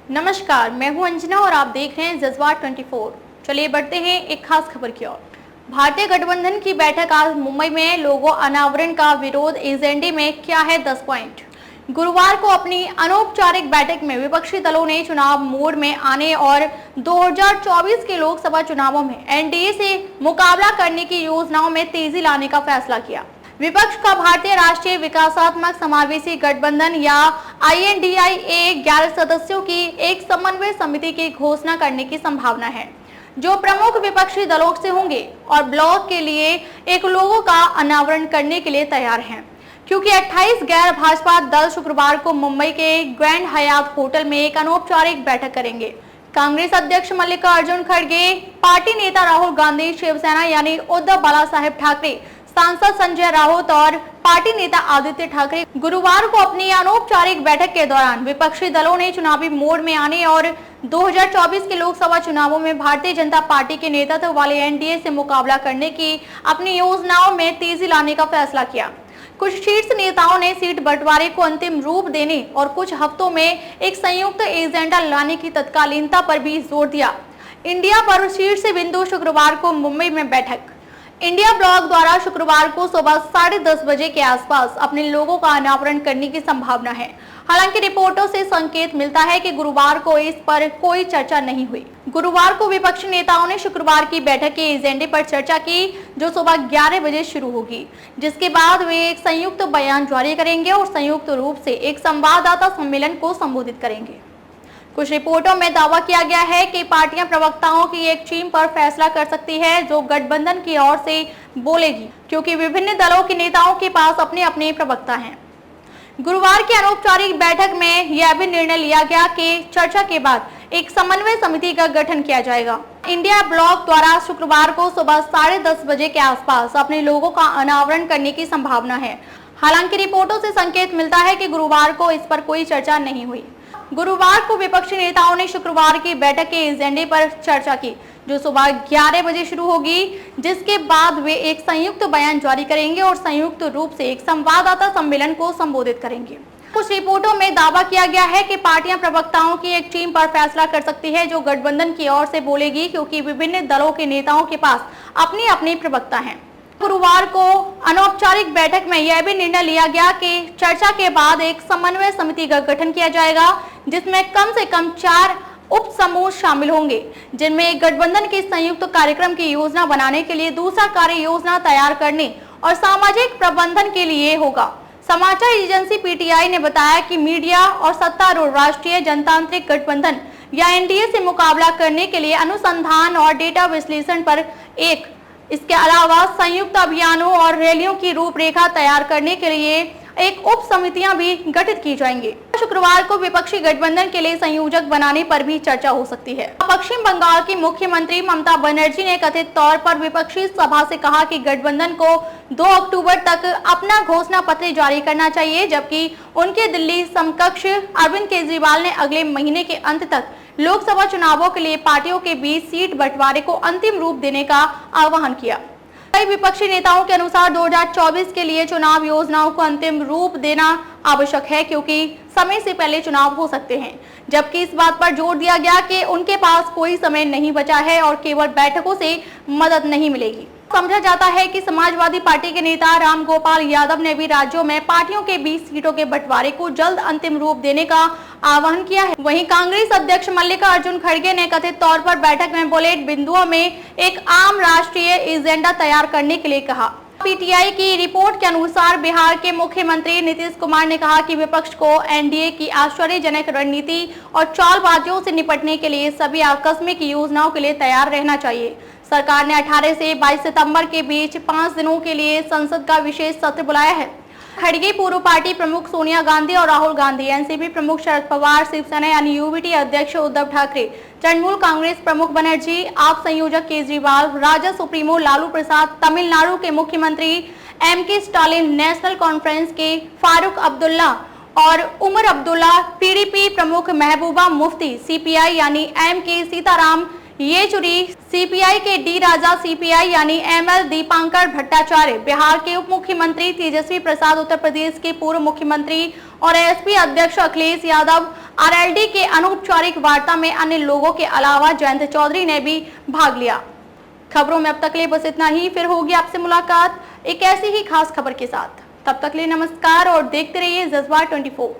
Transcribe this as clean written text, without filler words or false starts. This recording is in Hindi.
नमस्कार, मैं हूं अंजना और आप देख रहे हैं जज्बात 24। चलिए बढ़ते हैं एक खास खबर की ओर। भारतीय गठबंधन की बैठक आज मुंबई में। लोगो अनावरण का विरोध एजेंडे में क्या है 10 पॉइंट। गुरुवार को अपनी अनौपचारिक बैठक में विपक्षी दलों ने चुनाव मोड में आने और 2024 के लोकसभा चुनावों में एनडीए से मुकाबला करने की योजनाओं में तेजी लाने का फैसला किया। विपक्ष का भारतीय राष्ट्रीय विकासात्मक समावेशी गठबंधन या INDIA 11 सदस्यों की एक समन्वय समिति की घोषणा करने की संभावना है, जो प्रमुख विपक्षी दलों से होंगे और ब्लॉक के लिए एक लोगो का अनावरण करने के लिए तैयार हैं, क्योंकि 28 गैर भाजपा दल शुक्रवार को मुंबई के ग्रैंड हयात होटल में एक अनौपचारिक बैठक करेंगे। कांग्रेस अध्यक्ष मल्लिकार्जुन खड़गे, पार्टी नेता राहुल गांधी, शिवसेना यानी उद्धव बाला साहेब ठाकरे, सांसद संजय राउत और पार्टी नेता आदित्य ठाकरे गुरुवार को अपनी अनौपचारिक बैठक के दौरान विपक्षी दलों ने चुनावी मोड में आने और 2024 के लोकसभा चुनावों में भारतीय जनता पार्टी के नेतृत्व वाले एनडीए से मुकाबला करने की अपनी योजनाओं में तेजी लाने का फैसला किया। कुछ शीर्ष नेताओं ने सीट बंटवारे को अंतिम रूप देने और कुछ हफ्तों में एक संयुक्त एजेंडा लाने की तत्कालीनता पर भी जोर दिया। इंडिया पर शीर्ष बिंदु शुक्रवार को मुंबई में बैठक। इंडिया ब्लॉक द्वारा शुक्रवार को सुबह 10:30 बजे के आसपास अपने लोगों का अनावरण करने की संभावना है। हालांकि रिपोर्टों से संकेत मिलता है कि गुरुवार को इस पर कोई चर्चा नहीं हुई। गुरुवार को विपक्षी नेताओं ने शुक्रवार की बैठक के एजेंडे पर चर्चा की, जो सुबह 11 बजे शुरू होगी, जिसके बाद वे एक संयुक्त बयान जारी करेंगे और संयुक्त रूप से एक संवाददाता सम्मेलन को संबोधित करेंगे। कुछ रिपोर्टों में दावा किया गया है कि पार्टियां प्रवक्ताओं की एक टीम पर फैसला कर सकती है, जो गठबंधन की ओर से बोलेगी, क्योंकि विभिन्न दलों के नेताओं के पास अपने अपने प्रवक्ता हैं। गुरुवार की अनौपचारिक बैठक में यह भी निर्णय लिया गया कि चर्चा के बाद एक समन्वय समिति का गठन किया जाएगा। इंडिया ब्लॉक द्वारा शुक्रवार को सुबह 10:30 बजे के आसपास अपने लोगों का अनावरण करने की संभावना है। हालांकि रिपोर्टों से संकेत मिलता है कि गुरुवार को इस पर कोई चर्चा नहीं हुई। गुरुवार को विपक्षी नेताओं ने शुक्रवार की बैठक के एजेंडे पर चर्चा की, जो सुबह 11 बजे शुरू होगी, जिसके बाद वे एक संयुक्त बयान जारी करेंगे और संयुक्त रूप से एक संवाददाता सम्मेलन को संबोधित करेंगे। कुछ रिपोर्टों में दावा किया गया है कि पार्टियां प्रवक्ताओं की एक टीम पर फैसला कर सकती है, जो गठबंधन की ओर से बोलेगी, क्योंकि विभिन्न दलों के नेताओं के पास अपने अपने प्रवक्ता हैं। गुरुवार को अनौपचारिक बैठक में यह भी निर्णय लिया गया कि चर्चा के बाद एक समन्वय समिति का गठन किया जाएगा, जिसमें कम से कम 4 उप समूह शामिल होंगे, जिनमें एक गठबंधन के संयुक्त कार्यक्रम की योजना बनाने के लिए, दूसरा कार्य योजना तैयार करने और सामाजिक प्रबंधन के लिए होगा। समाचार एजेंसी PTI ने बताया कि मीडिया और सत्तारूढ़ राष्ट्रीय जनतांत्रिक गठबंधन या एनडीए से मुकाबला करने के लिए अनुसंधान और डेटा विश्लेषण पर इसके अलावा संयुक्त अभियानों और रैलियों की रूपरेखा तैयार करने के लिए एक उप समितियां भी गठित की जाएंगी। शुक्रवार को विपक्षी गठबंधन के लिए संयोजक बनाने पर भी चर्चा हो सकती है। पश्चिम बंगाल की मुख्यमंत्री ममता बनर्जी ने कथित तौर पर विपक्षी सभा से कहा कि गठबंधन को 2 अक्टूबर तक अपना घोषणा पत्र जारी करना चाहिए, जबकि उनके दिल्ली समकक्ष अरविंद केजरीवाल ने अगले महीने के अंत तक लोकसभा चुनावों के लिए पार्टियों के बीच सीट बंटवारे को अंतिम रूप देने का आह्वान किया। कई विपक्षी नेताओं के अनुसार 2024 के लिए चुनाव योजनाओं को अंतिम रूप देना आवश्यक है, क्योंकि समय से पहले चुनाव हो सकते हैं, जबकि इस बात पर जोर दिया गया कि उनके पास कोई समय नहीं बचा है और केवल बैठकों से मदद नहीं मिलेगी। समझा जाता है कि समाजवादी पार्टी के नेता राम गोपाल यादव ने भी राज्यों में पार्टियों के बीच सीटों के बंटवारे को जल्द अंतिम रूप देने का आह्वान किया है। वहीं कांग्रेस अध्यक्ष मल्लिकार्जुन खड़गे ने कथित तौर पर बैठक में बुलेट बिंदुओं में एक आम राष्ट्रीय एजेंडा तैयार करने के लिए कहा। PTI की रिपोर्ट के अनुसार बिहार के मुख्यमंत्री नीतीश कुमार ने कहा कि विपक्ष को एनडीए की आश्चर्यजनक रणनीति और चालबाजियों से निपटने के लिए सभी आकस्मिक योजनाओं के लिए तैयार रहना चाहिए। सरकार ने 18 से 22 सितंबर के बीच 5 दिनों के लिए संसद का विशेष सत्र बुलाया है। खड़गे पूर्व पार्टी प्रमुख सोनिया गांधी और राहुल गांधी, एनसीपी प्रमुख शरद पवार, शिवसेना यानी UBT अध्यक्ष उद्धव ठाकरे, तृणमूल कांग्रेस प्रमुख बनर्जी, आप संयोजक केजरीवाल, राजद सुप्रीमो लालू प्रसाद, तमिलनाडु के मुख्यमंत्री MK स्टालिन, नेशनल कॉन्फ्रेंस के फारूक अब्दुल्ला और उमर अब्दुल्ला, PDP प्रमुख महबूबा मुफ्ती, CPI यानी MK सीताराम येचुरी, CPI के D राजा, CPI यानी ML दीपांकर भट्टाचार्य, बिहार के उप मुख्यमंत्री तेजस्वी प्रसाद, उत्तर प्रदेश के पूर्व मुख्यमंत्री और एसपी अध्यक्ष अखिलेश यादव, आरएलडी के अनौपचारिक वार्ता में अन्य लोगों के अलावा जयंत चौधरी ने भी भाग लिया। खबरों में अब तक लिए बस इतना ही। फिर होगी आपसे मुलाकात एक ऐसी ही खास खबर के साथ। तब तक लिए नमस्कार और देखते रहिए जज्बा 24।